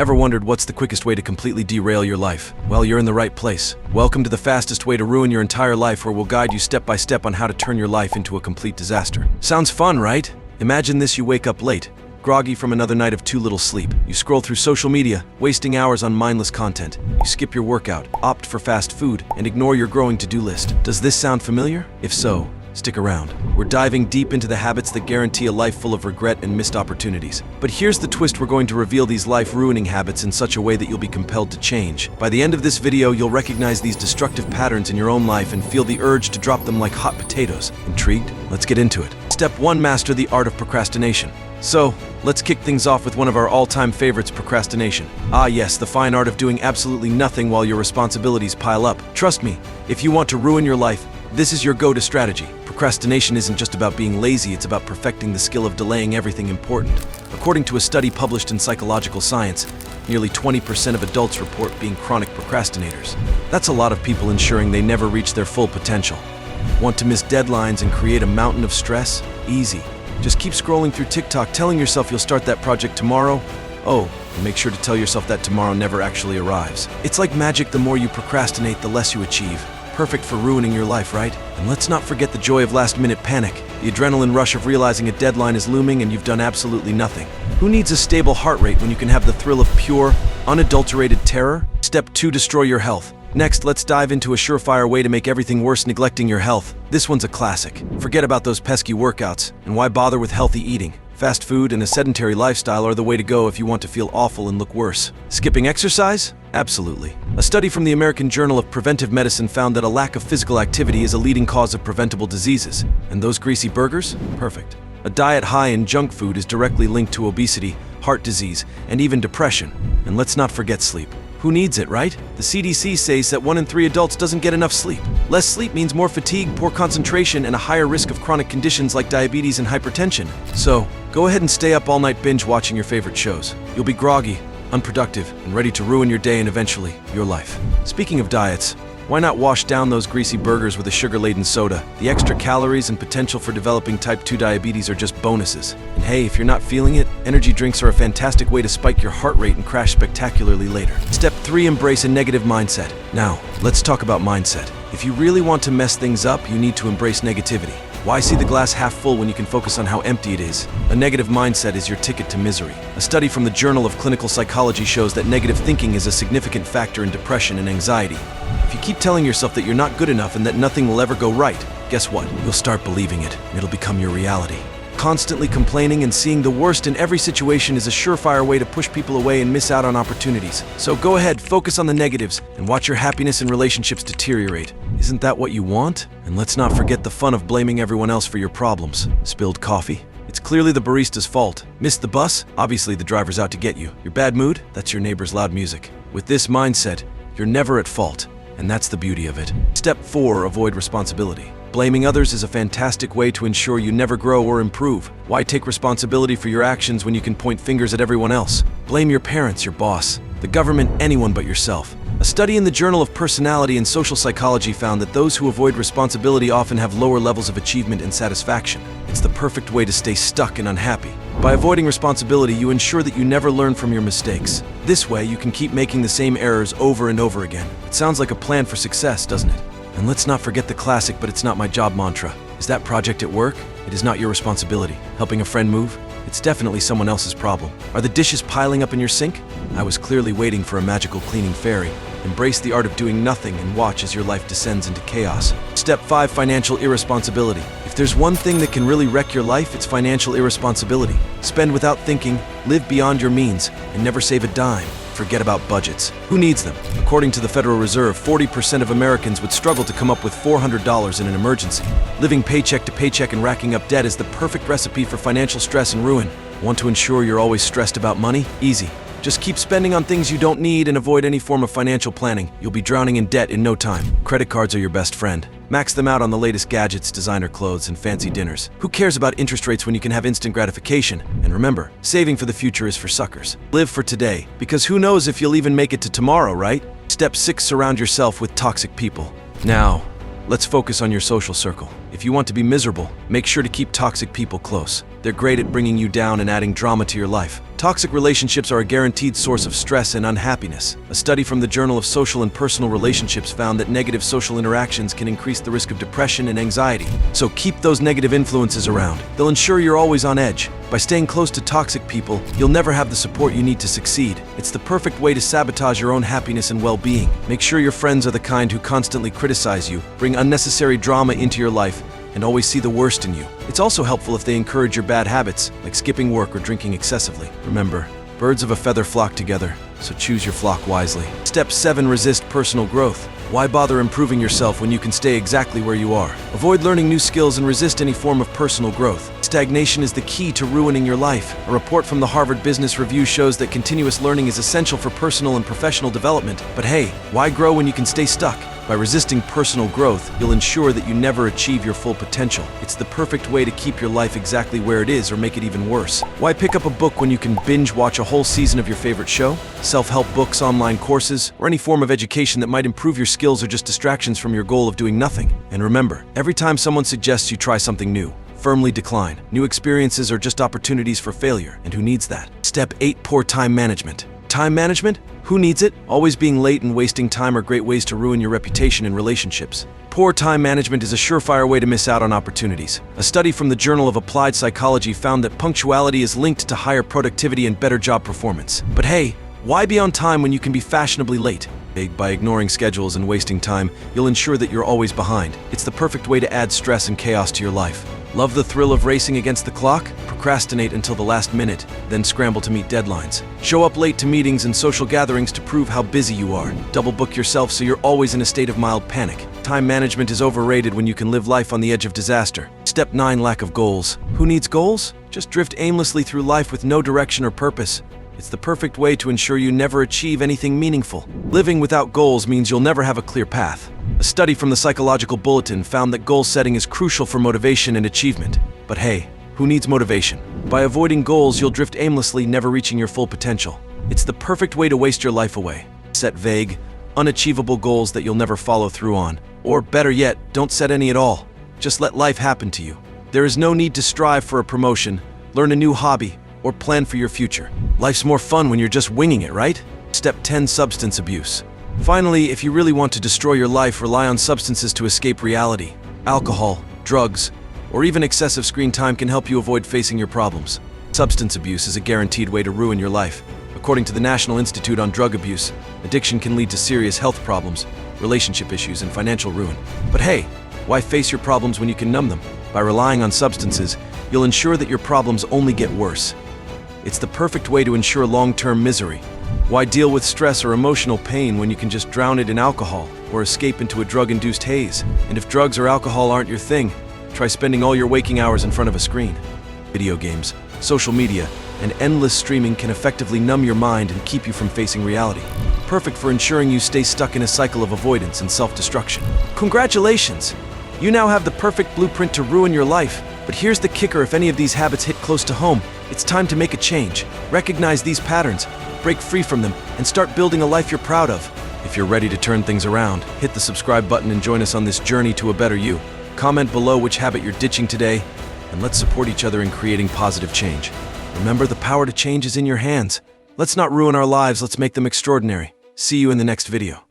Ever wondered what's the quickest way to completely derail your life? Well, you're in the right place. Welcome to the fastest way to ruin your entire life, where we'll guide you step by step on how to turn your life into a complete disaster. Sounds fun, right? Imagine this: you wake up late, groggy from another night of too little sleep. You scroll through social media, wasting hours on mindless content. You skip your workout, opt for fast food, and ignore your growing to-do list. Does this sound familiar? If so, stick around. We're diving deep into the habits that guarantee a life full of regret and missed opportunities. But here's the twist: we're going to reveal these life-ruining habits in such a way that you'll be compelled to change. By the end of this video, you'll recognize these destructive patterns in your own life and feel the urge to drop them like hot potatoes. Intrigued? Let's get into it. Step 1. Master the art of procrastination. So, let's kick things off with one of our all-time favorites: procrastination. Ah yes, the fine art of doing absolutely nothing while your responsibilities pile up. Trust me, if you want to ruin your life, this is your go-to strategy. Procrastination isn't just about being lazy, it's about perfecting the skill of delaying everything important. According to a study published in Psychological Science, nearly 20% of adults report being chronic procrastinators. That's a lot of people ensuring they never reach their full potential. Want to miss deadlines and create a mountain of stress? Easy. Just keep scrolling through TikTok, telling yourself you'll start that project tomorrow. Oh, and make sure to tell yourself that tomorrow never actually arrives. It's like magic: the more you procrastinate, the less you achieve. Perfect for ruining your life, right? And let's not forget the joy of last-minute panic, the adrenaline rush of realizing a deadline is looming and you've done absolutely nothing. Who needs a stable heart rate when you can have the thrill of pure, unadulterated terror? Step 2. Destroy your health. Next, let's dive into a surefire way to make everything worse: neglecting your health. This one's a classic. Forget about those pesky workouts, and why bother with healthy eating? Fast food and a sedentary lifestyle are the way to go if you want to feel awful and look worse. Skipping exercise? Absolutely. A study from the American Journal of Preventive Medicine found that a lack of physical activity is a leading cause of preventable diseases. And those greasy burgers? Perfect. A diet high in junk food is directly linked to obesity, heart disease, and even depression. And let's not forget sleep. Who needs it, right? The CDC says that 1 in 3 adults doesn't get enough sleep. Less sleep means more fatigue, poor concentration, and a higher risk of chronic conditions like diabetes and hypertension. So, go ahead and stay up all night binge watching your favorite shows. You'll be groggy, unproductive, and ready to ruin your day and eventually your life. Speaking of diets, why not wash down those greasy burgers with a sugar-laden soda? The extra calories and potential for developing type 2 diabetes are just bonuses. And hey, if you're not feeling it, energy drinks are a fantastic way to spike your heart rate and crash spectacularly later. Step 3. Embrace a negative mindset. Now, let's talk about mindset. If you really want to mess things up, you need to embrace negativity. Why see the glass half full when you can focus on how empty it is? A negative mindset is your ticket to misery. A study from the Journal of Clinical Psychology shows that negative thinking is a significant factor in depression and anxiety. If you keep telling yourself that you're not good enough and that nothing will ever go right, guess what? You'll start believing it, and it'll become your reality. Constantly complaining and seeing the worst in every situation is a surefire way to push people away and miss out on opportunities. So go ahead, focus on the negatives, and watch your happiness and relationships deteriorate. Isn't that what you want? And let's not forget the fun of blaming everyone else for your problems. Spilled coffee? It's clearly the barista's fault. Missed the bus? Obviously the driver's out to get you. Your bad mood? That's your neighbor's loud music. With this mindset, you're never at fault. And that's the beauty of it. Step 4. Avoid responsibility. Blaming others is a fantastic way to ensure you never grow or improve. Why take responsibility for your actions when you can point fingers at everyone else? Blame your parents, your boss, the government, anyone but yourself. A study in the Journal of Personality and Social Psychology found that those who avoid responsibility often have lower levels of achievement and satisfaction. It's the perfect way to stay stuck and unhappy. By avoiding responsibility, you ensure that you never learn from your mistakes. This way, you can keep making the same errors over and over again. It sounds like a plan for success, doesn't it? And let's not forget the classic "but it's not my job" mantra. Is that project at work? It is not your responsibility. Helping a friend move? It's definitely someone else's problem. Are the dishes piling up in your sink? I was clearly waiting for a magical cleaning fairy. Embrace the art of doing nothing and watch as your life descends into chaos. Step 5. Financial irresponsibility. If there's one thing that can really wreck your life, it's financial irresponsibility. Spend without thinking, live beyond your means, and never save a dime. Forget about budgets. Who needs them? According to the Federal Reserve, 40% of Americans would struggle to come up with $400 in an emergency. Living paycheck to paycheck and racking up debt is the perfect recipe for financial stress and ruin. Want to ensure you're always stressed about money? Easy. Just keep spending on things you don't need and avoid any form of financial planning. You'll be drowning in debt in no time. Credit cards are your best friend. Max them out on the latest gadgets, designer clothes, and fancy dinners. Who cares about interest rates when you can have instant gratification? And remember, saving for the future is for suckers. Live for today, because who knows if you'll even make it to tomorrow, right? Step 6. Surround yourself with toxic people. Now, let's focus on your social circle. If you want to be miserable, make sure to keep toxic people close. They're great at bringing you down and adding drama to your life. Toxic relationships are a guaranteed source of stress and unhappiness. A study from the Journal of Social and Personal Relationships found that negative social interactions can increase the risk of depression and anxiety. So keep those negative influences around. They'll ensure you're always on edge. By staying close to toxic people, you'll never have the support you need to succeed. It's the perfect way to sabotage your own happiness and well-being. Make sure your friends are the kind who constantly criticize you, bring unnecessary drama into your life, and always see the worst in you. It's also helpful if they encourage your bad habits, like skipping work or drinking excessively. Remember, birds of a feather flock together, so choose your flock wisely. Step 7. Resist personal growth. Why bother improving yourself when you can stay exactly where you are? Avoid learning new skills and resist any form of personal growth. Stagnation is the key to ruining your life. A report from the Harvard Business Review shows that continuous learning is essential for personal and professional development. But hey, why grow when you can stay stuck? By resisting personal growth, you'll ensure that you never achieve your full potential. It's the perfect way to keep your life exactly where it is or make it even worse. Why pick up a book when you can binge watch a whole season of your favorite show? Self-help books, online courses, or any form of education that might improve your skills are just distractions from your goal of doing nothing. And remember, every time someone suggests you try something new, firmly decline. New experiences are just opportunities for failure, and who needs that? Step 8. Poor time management. Time management? Who needs it? Always being late and wasting time are great ways to ruin your reputation in relationships. Poor time management is a surefire way to miss out on opportunities. A study from the Journal of Applied Psychology found that punctuality is linked to higher productivity and better job performance. But hey, why be on time when you can be fashionably late? By ignoring schedules and wasting time, you'll ensure that you're always behind. It's the perfect way to add stress and chaos to your life. Love the thrill of racing against the clock? Procrastinate until the last minute, then scramble to meet deadlines. Show up late to meetings and social gatherings to prove how busy you are. Double book yourself so you're always in a state of mild panic. Time management is overrated when you can live life on the edge of disaster. Step 9. Lack of goals. Who needs goals? Just drift aimlessly through life with no direction or purpose. It's the perfect way to ensure you never achieve anything meaningful. Living without goals means you'll never have a clear path. A study from the Psychological Bulletin found that goal setting is crucial for motivation and achievement. But hey, who needs motivation? By avoiding goals, you'll drift aimlessly, never reaching your full potential. It's the perfect way to waste your life away. Set vague, unachievable goals that you'll never follow through on. Or better yet, don't set any at all. Just let life happen to you. There is no need to strive for a promotion, learn a new hobby, or plan for your future. Life's more fun when you're just winging it, right? Step 10. Substance abuse. Finally, if you really want to destroy your life, rely on substances to escape reality. Alcohol, drugs, or even excessive screen time can help you avoid facing your problems. Substance abuse is a guaranteed way to ruin your life. According to the National Institute on Drug Abuse, addiction can lead to serious health problems, relationship issues, and financial ruin. But hey, why face your problems when you can numb them? By relying on substances, you'll ensure that your problems only get worse. It's the perfect way to ensure long-term misery. Why deal with stress or emotional pain when you can just drown it in alcohol or escape into a drug-induced haze? And if drugs or alcohol aren't your thing, try spending all your waking hours in front of a screen. Video games, social media, and endless streaming can effectively numb your mind and keep you from facing reality. Perfect for ensuring you stay stuck in a cycle of avoidance and self-destruction. Congratulations! You now have the perfect blueprint to ruin your life. But here's the kicker: if any of these habits hit close to home, it's time to make a change. Recognize these patterns, break free from them, and start building a life you're proud of. If you're ready to turn things around, hit the subscribe button and join us on this journey to a better you. Comment below which habit you're ditching today, and let's support each other in creating positive change. Remember, the power to change is in your hands. Let's not ruin our lives, let's make them extraordinary. See you in the next video.